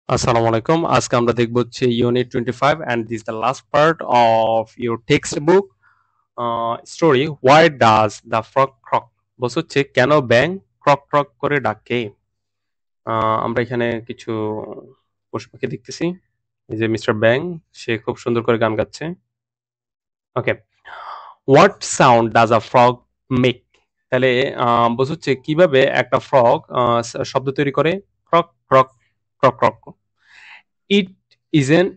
Assalamu alaikum. আজকে আমরা দেখব হচ্ছে Unit 25 and this is the last part of your textbook story. Why does the frog croak? বলছে হচ্ছে কেন ব্যাং ক্রক ক্রক করে ডাকে? আমরা এখানে কিছু পশু পাখি দেখতেছি। এই যে মিস্টার ব্যাং সে খুব সুন্দর করে গান গাচ্ছে। Okay, what sound does a frog make? তাহলে বলছে হচ্ছে কিভাবে একটা ফ্রগ শব্দ তৈরি করে? Croak croak croak croak. It isn't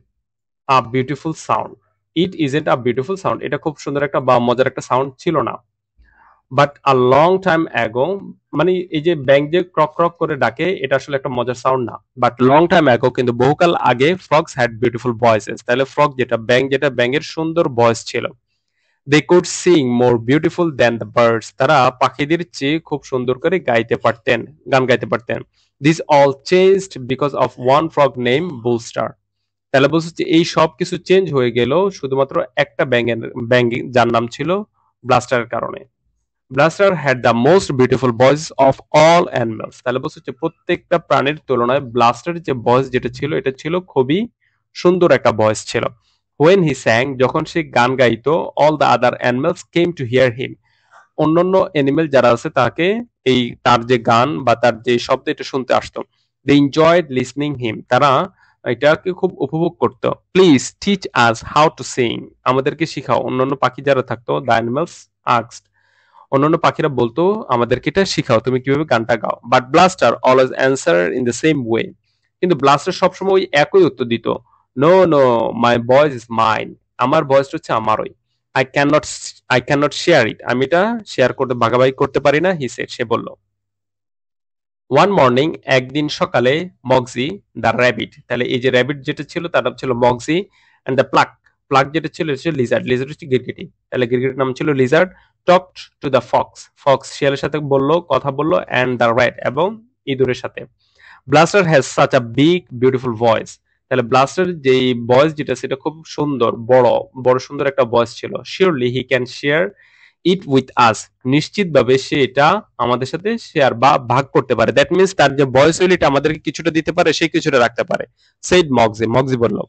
a beautiful sound. It isn't a beautiful sound. এটা খুব সুন্দর একটা বা মজার একটা সাউন্ড ছিল না। But a long time ago, মানে এই যে ব্যাং যে ক্রক ক্রক করে ডাকে এটা আসলে একটা মজার সাউন্ড না। বাট লং টাইম অ্যাগো, কিন্তু বহুকাল আগে ফ্রগস হ্যাড বিউটিফুল ভয়েসেস। তাহলে ফ্রগ যেটা ব্যাঙের সুন্দর ভয়েস ছিল। They could sing more beautiful than the birds. তারা পাখিদের চেয়ে খুব সুন্দর করে গান গাইতে পারতেন। This all changed because of one frog name Bulstar. তাহলে বলছে যে এই সব কিছু চেঞ্জ হয়ে গেল শুধুমাত্র একটা ব্যাঙ যার নাম ছিল ব্লাস্টারের কারণে। Blaster had the most beautiful voice of all animals. তাহলে বলছে যে প্রত্যেকটা প্রাণীর তুলনায় ব্লাস্টারের যে ভয়েস যেটা ছিল এটা ছিল খুবই সুন্দর একটা ভয়েস ছিল। হোয়েন হি স্যাং, যখন সে গান গাইতো, all the other animals came to hear him. অন্যান্য অ্যানিমেল যারা আছে তাকে এই তার যে গান বা তার যে শব্দ এটা শুনতে আসতো। দে এনজয়েড লিসনিং হিম, তারা এটাকে খুব উপভোগ করতো। Please teach us how to Singh, আমাদেরকে শিখাও। অন্যান্য পাখি যারা থাকতো, দ্য অ্যানিমালস আস্কড, অন্যান্য পাখিরা বলতো আমাদেরকে এটা শিখাও, তুমি কিভাবে গানটা গাও। But Blaster always answer in the same way, কিন্তু ব্লাস্টার সবসময় ওই একই উত্তর দিত, no no, my voice is mine, আমার ভয়েসটা হচ্ছে আমারই। I can not I can not share it, আমি এটা শেয়ার করতে ভাগাভাগি করতে পারি না। হি সেড, সে বলল। ওয়ান মর্নিং, একদিন সকালে, মগজি দ্য র্যাবিট, তাহলে এই যে র্যাবিট যেটা ছিল তার নাম ছিল মগজি, অ্যান্ড দ্য প্লাক, প্লাক যেটা ছিল এটা ছিল লিজার্ড, লিজার্ড হচ্ছে গিরগিটি, তাহলে গিরগিটির নাম ছিল Lizaad. Talked to the Fox, Fox শিয়ালের সাথে কথা বললো, অ্যান্ড দ্য র্যাট, এবং ইঁদুরের সাথে। Blaster has such a big beautiful voice, তাহলে ব্লাস্টার যে ভয়েস যেটা সেটা খুব সুন্দর, বড় বড় সুন্দর একটা ভয়েস ছিল। Surely he can share it with us, নিশ্চিতভাবে সে এটা আমাদের সাথে শেয়ার বা ভাগ করতে পারে। দ্যাট মিনস তার যে ভয়েস হইল এটা আমাদেরকে কিছুটা দিতে পারে, সে কিছুটা রাখতে পারে। সেইড মগজি, মগজি বলল।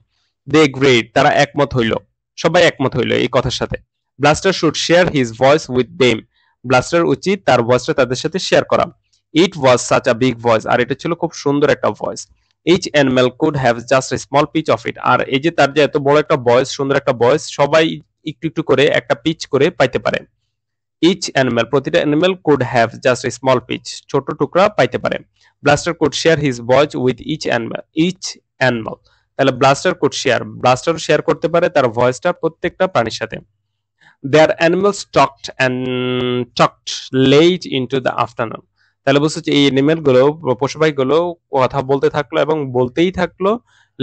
দে গ্রেট, তারা একমত হইল, সবাই একমত হইল এই কথার সাথে। Blaster should share his voice with them, Blaster উচিত তার ভয়েসটা তাদের সাথে শেয়ার করা। It was such a big voice, আর এটা ছিল খুব সুন্দর একটা voice. Each animal could have just a small piece of it, আর এই যে তার যে এত বড় একটা ভয়েস, সুন্দর একটা ভয়েস, সবাই একটু একটু করে একটা পিচ করে পাইতে পারে। ইচ অ্যানিমাল, প্রতিটা animal could have just a small piece, ছোট টুকরা পাইতে পারে। Blaster could share his voice with each animal, তাহলে Blaster could share, Blaster share করতে পারে তার ভয়েসটা প্রত্যেকটা প্রাণীর সাথে। Their animals talked late into the afternoon, তাহলে বলছে যে এই অ্যানিমেল গুলো, পশু পাখি গুলো কথা বলতে থাকলো এবং বলতেই থাকলো।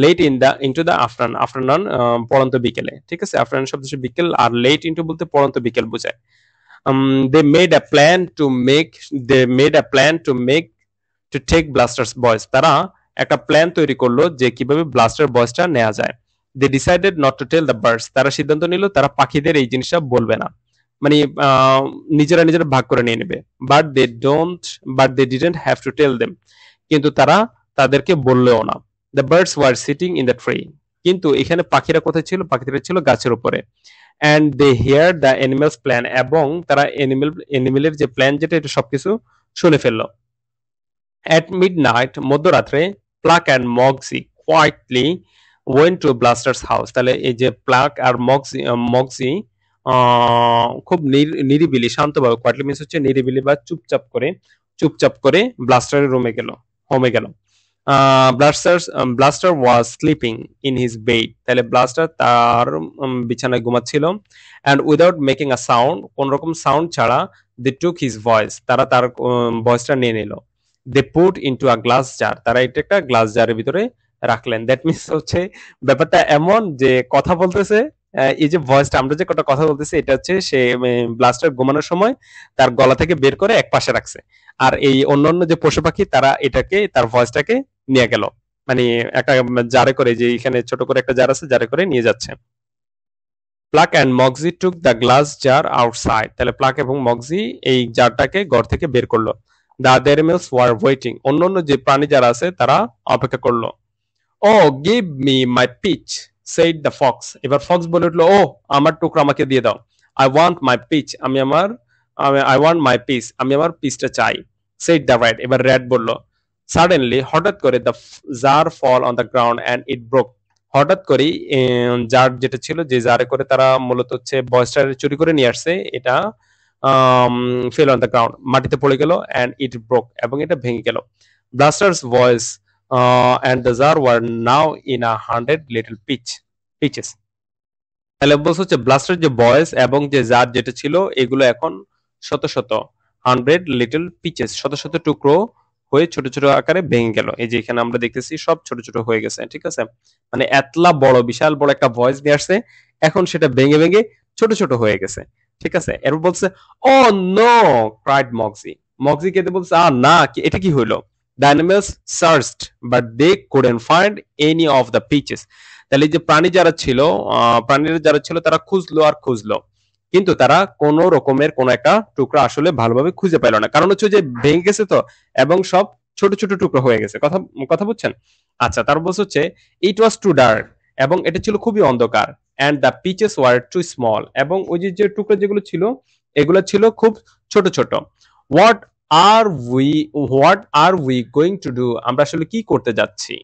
Late into the afternoon, afternoon পড়ন্ত বিকেলে, ঠিক আছে। আফটারনুন শব্দ বিকেল, আর লেট ইনটু বলতে পড়ন্ত বিকেল বোঝায়। They made a plan to make they made a plan to take Blaster's voice, তারা একটা প্ল্যান তৈরি করলো যে কিভাবে ব্লাস্টার ভয়েসটা নেওয়া যায়। They decided not to tell the birds, তারা সিদ্ধান্ত নিল তারা পাখিদের এই জিনিসটা বলবে না, মানে নিজেরা নিজেরা ভাগ করে নিয়ে নেবে। But they didn't have to tell them, কিন্তু তারা তাদেরকে বললেও না। The birds were sitting in the tree, কিন্তু এখানে পাখিরা কোথায় ছিল? পাখিরা ছিল গাছের উপরে। And they hear the animals plan, এবং তারা অ্যানিমেলের যে প্ল্যান যেটা এটা সবকিছু শুনে ফেললো। অ্যাট মিডনাইট, মধ্যরাত্রে, Pluck and Mogzi quietly went to Blaster's house, তাহলে এই যে প্লাক আর মগজি খুব নিরিবিলি শান্তভাবে, কোয়াইটলি মিনস হচ্ছে নিরিবিলি বা চুপচাপ করে ব্লাস্টারের হোমে গেল। Blaster was sleeping in his bed, তাহলে ব্লাস্টার তার বিছানায় ঘুমাচ্ছিল। And without making a sound, কোন রকম সাউন্ড ছাড়া, দে টুক হিজ ভয়েস, তারা তার ভয়েসটা নিয়ে নিল। They put into a glass jar, তারা এটা একটা গ্লাস জারের ভিতরে রাখলেন। দ্যাট মিনস হচ্ছে ব্যাপারটা এমন যে কথা বলতেছে, এই যে ভয়েসটা আমরা যে কটা কথা বলতেছি এটা হচ্ছে সে ব্লাস্টার ঘুমানোর সময় তার গলা থেকে বের করে এক পাশে রাখছে। আর এই অন্যান্য যে পশু পাখি তারা এটাকে, তার ভয়েসটাকে নিয়ে গেল, মানে একটা জারে করে, যে এখানে ছোট করে একটা জার আছে, জারে করে নিয়ে যাচ্ছে। Pluck and Mogzi took the glass jar outside, তাহলে প্লাক এবং মগজি এই জারটাকে ঘর থেকে বের করলো। The other animals were waiting, অন্যান্য যে প্রাণী যারা আছে তারা অপেক্ষা করলো। Oh give me my piece said the fox. এবার ফক্স বলে উঠলো, ও আমার টুকরা আমাকে দিয়ে দাও। I want my piece, I want my piece, আমি আমার পিসটা চাই। সেইড দ্য র্যাট, এবার র্যাট বলল, সাডেনলি, হঠাৎ করে, the jar fall on the ground and it broke. হঠাৎ করেই জার যেটা ছিল, যে জারে করে তারা মূলত হচ্ছে বয়সটা চুরি করে নিয়ে আসছে, এটা ফেল অন দ্য গ্রাউন্ড, মাটিতে পড়ে গেল, অ্যান্ড ইট ব্রোক, এবং এটা ভেঙে গেল। Blasters voice and the jar were now in 100 little pitches. তাহলে বলছে হচ্ছে ব্লাস্টার যে বয়েস এবং যে জার যেটা ছিল, এগুলো এখন শত শত 100 little pitches, শত শত টুকরো হয়ে ছোট ছোট আকারে ভেঙে গেল। এই যে এখানে আমরা দেখতেছি সব ছোট ছোট হয়ে গেছে, ঠিক আছে। মানে এতলা বড়, বিশাল বড় একটা ভয়েস নিয়ে আসছে, এখন সেটা ভেঙে ভেঙে ছোট ছোট হয়ে গেছে, ঠিক আছে। এরপর বলছে, ও নো, ক্রাইড মক্সি। মক্সি কেঁদে বলছে, না, এটা কি হইলো? The animals searched, but they couldn't find any of the pitches. তাহলে যে প্রাণীরা যারা ছিল তারা খুঁজলো আর খুঁজলো, কিন্তু তারা কোন রকমের কোন একটা টুকরা আসলে ভালোভাবে খুঁজে পাইল না। কারণ হচ্ছে যে ভেঙে গেছে তো, এবং সব ছোট ছোট টুকরো হয়ে গেছে। কথা কথা বুঝছেন? আচ্ছা, তারপর বলছে হচ্ছে ইট ওয়াজ টু ডার্ক, এবং এটা ছিল খুবই অন্ধকার, and the pieces were too small, এবং ওই যে টুকরো যেগুলো ছিল, এগুলো ছিল খুব ছোট ছোট। What are we what are we going to do, আমরা আসলে কি করতে যাচ্ছি?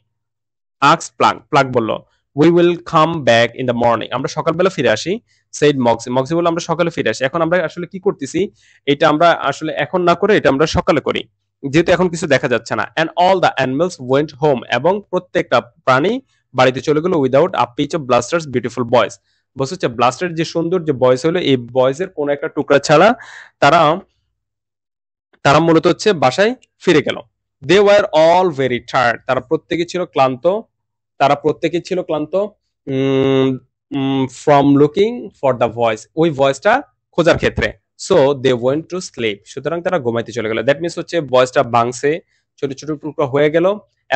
আক্স প্লাগ, প্লাগ বলল, we will come back in the morning, আমরা সকালবেলা ফিরে আসি। সেইড মক্সি, মক্সি বলল, আমরা সকালে ফিরে আসি। এখন আমরা আসলে কি করতেছি, এটা আমরা আসলে এখন না করে এটা আমরা সকালে করি, যেহেতু এখন কিছু দেখা যাচ্ছে না। And all the animals went home, এবং প্রত্যেকটা প্রাণী বাড়িতে চলে গেল, without a piece of Blaster's beautiful voice. বলছে হচ্ছে ব্লাস্টার যে সুন্দর যে বয়েস হলো, এই বয়েসের কোন একটা টুকরা ছাড়া তারা তারা মূলত হচ্ছে বাসায় ফিরে গেল। They were all very tired, তারা প্রত্যেকেই ছিল ক্লান্ত, from looking for the voice, ওই ভয়েসটা খোঁজার ক্ষেত্রে। So they went to sleep, সুতরাং তারা ঘুমাইতে চলে গেল। দ্যাট মিনস হচ্ছে ভয়েসটা ভাঙছে, ছোট ছোট টুকরো হয়ে গেল,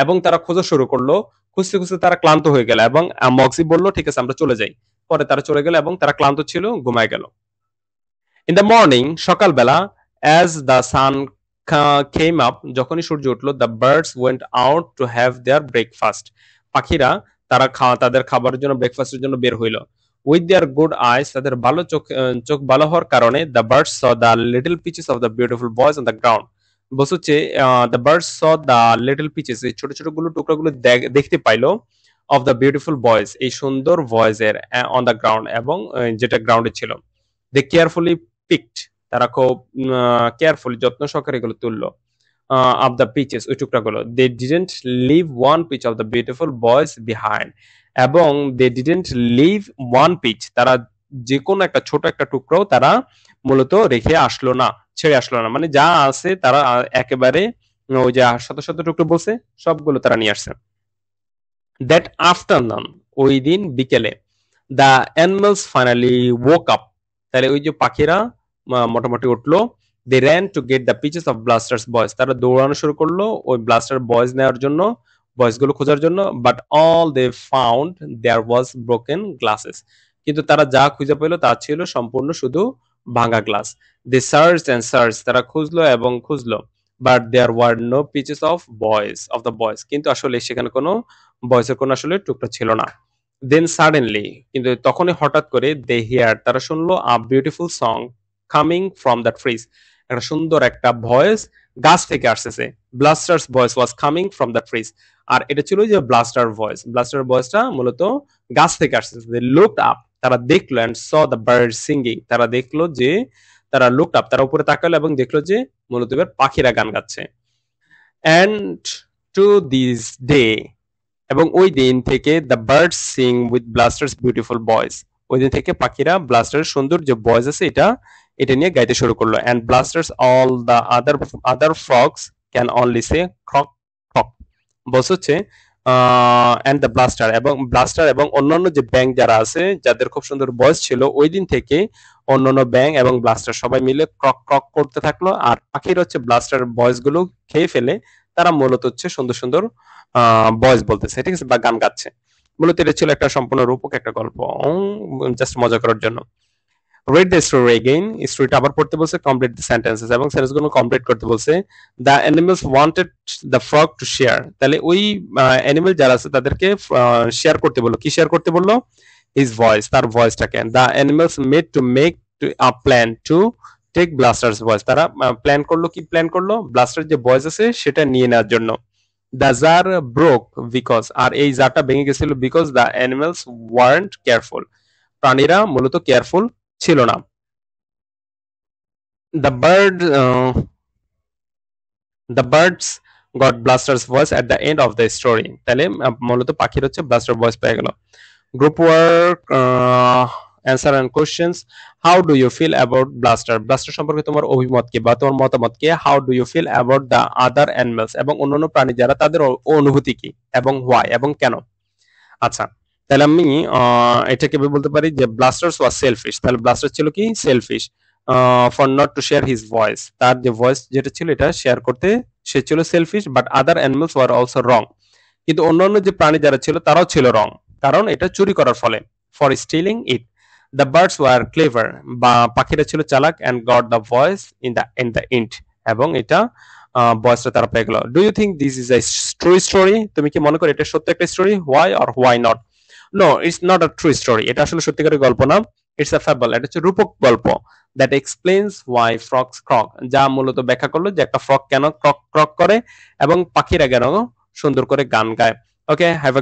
এবং তারা খোঁজা শুরু করলো। খুঁজতে খুঁজতে তারা ক্লান্ত হয়ে গেল, এবং মক্সি বলল, ঠিক আছে, আমরা চলে যাই। পরে তারা চলে গেল, এবং তারা ক্লান্ত ছিল, ঘুমায় গেল। ইন দ্য মর্নিং, সকালবেলা, as the sun came up, যখনই সূর্য উঠলো, the birds went out to have their breakfast, পাখিরা তাদের খাবারের জন্য, ব্রেকফাস্টের জন্য বের হইলো। উইথ দেয়ার গুড আইস, তাদের ভালো চোখ ভালো হওয়ার কারণে, the birds saw the little pieces of the beautiful voice on the ground. বলছে the birds saw the little pieces, এই ছোট ছোট টুকরাগুলো দেখতে পাইলো, অফ দ্য বিউটিফুল বয়েজ, এই সুন্দর ভয়েজের, অন দ্য গ্রাউন্ড, এবং যেটা গ্রাউন্ডে ছিল। দে কেয়ারফুলি পিকড, তারা খুব কেয়ারফুলি, যত্ন সহকারে এগুলো তুললো, অফ দ্য পিচেস, ওই টুকরাগুলো। They didn't leave one piece of the beautiful voice behind, এবং they didn't leave one piece, তারা যে কোনো একটা ছোট একটা টুকরাও তারা মূলত রেখে আসলো না, ছেড়ে আসলো না। মানে যা আছে তারা একেবারে ওই যে শত শত টুকরো বলছে, সবগুলো তারা নিয়ে আসছে। দ্যাট আফটারনুন, ওই দিন বিকেলে, the animals finally woke up, তাহলে ওই যে পাখিরা মোটামুটি উঠলো। They ran to get the pieces of Blaster's voice, তারা দৌড়ানো শুরু করলো ওই ব্লাস্টার বয়েজ নেওয়ার জন্য, বয়েজগুলো খোঁজার জন্য। But all they found there was broken glasses, কিন্তু তারা যা খুঁজে পেলো তা ছিল সম্পূর্ণ শুধু ভাঙা glass. They search and search, তারা খুঁজলো এবং খুঁজলো। But there were no pieces of the voice, কিন্তু আসলে সেখানে কোনো বয়েজের কোনো আসলে টুকরা ছিল না। দেন সাডেনলি, কিন্তু তখনই হঠাৎ করে, দে হিয়ার, তারা শুনলো, a beautiful song coming from the trees, একটা সুন্দর একটা ভয়েস গাছ থেকে আসতেছে। Blaster's voice was coming from the trees, আর এটা ছিল যে ব্লাস্টার ভয়েসটা মূলত গাছ থেকে আসতেছে। দে লুকড আপ, তারা দেখলো, and saw the bird singing, তারা দেখলো যে, তারা লুকড আপ, তারা উপরে তাকালো এবং দেখলো যে মূলত এবার পাখিরা গান গাচ্ছে। অ্যান্ড টু দিস ডে, এবং ওই দিন থেকে, the birds Singh with Blasters beautiful voice, ওই দিন থেকে পাখিরা ব্লাস্টারের সুন্দর যে ভয়েস আছে এটা নিয়ে গাইতে শুরু করলো। And Blasters all the other frogs can only say croak croak, বলছে হচ্ছে অ্যান্ড দ্য ব্লাস্টার এবং অন্যান্য যে ব্যাং যারা আছে, যাদের খুব সুন্দর ভয়েস ছিল, ওই দিন থেকে অন্যান্য ব্যাং এবং ব্লাস্টার সবাই মিলে ক্রক ক্রক করতে থাকলো। আর পাখির হচ্ছে ব্লাস্টার ভয়েস গুলো খেয়ে ফেলে, তারা মূলত হচ্ছে সুন্দর সুন্দর ভয়েস বলতেছে, ঠিক আছে, বা গান গাচ্ছে। মূলত এটা ছিল একটা সম্পূর্ণ রূপক একটা গল্প, জাস্ট মজা করার জন্য। read the story again, স্টোরিটা আবার পড়তে বলছে, complete the sentences এবং সেন্টেন্সগুলো কমপ্লিট করতে বলছে। the animals wanted the frog to share, তাহলে ওই অ্যানিমেল যারা আছে তাদেরকে শেয়ার করতে বললো, কি শেয়ার করতে বললো? his voice, তার ভয়েসটাকে। the animals made to make a plan to take blaster's voice, তারা প্ল্যান করলো, কি প্ল্যান করলো? ব্লাস্টার যে ভয়েস আছে সেটা নিয়ে নেওয়ার জন্য। the jar broke because, আর এই জারটা ভেঙে গেছিল because the animals weren't careful, প্রাণীরা মূলত কেয়ারফুল ছিল না। the bird the birds got blaster's voice at the end of the story, তাহলে মূলত পাখির হচ্ছে ব্লাস্টার ভয়েস পেয়ে গেল। Group work, answer and questions. How do you feel about Blaster, Blaster সম্পর্কে তোমার অভিমত কি বা তোমার মতামত কি? How do you feel about the other animals, এবং অন্যান্য প্রাণী যারা তাদের অনুভূতি কি এবং হোয়াই এবং কেন? আচ্ছা, তাহলে আমি এটা কিভাবে বলতে পারি যে ব্লাস্টার্স ওয়াজ সেলফিশ, তাহলে ব্লাস্টার ছিল কি? Selfish. For not to share his voice, তার যে ভয়েস যেটা ছিল এটা শেয়ার করতে সে ছিল selfish. But other animals were also wrong, কিন্তু অন্যান্য যে প্রাণী যারা ছিল তারাও ছিল রং, কারণ এটা চুরি করার ফলে। For stealing it, the birds were clever, বা পাখিরা ছিল চালাক, and got the voice in the end, এবং এটা ভয়েসটা তারা পেয়ে গেল। Do you think this is a true story, তুমি কি মনে করো এটা সত্য একটা story? Why or why not? No, it's not a true story, এটা আসলে সত্যিকারের গল্প না। ইটস আ ফ্যাবল, এটা হচ্ছে রূপক গল্প। That explains why frogs croak, যা মূলত ব্যাখ্যা করলো যে একটা ফ্রগ কেন ক্রক ক্রক করে এবং পাখিরা কেন সুন্দর করে গান গায়। ওকে, হ্যাভ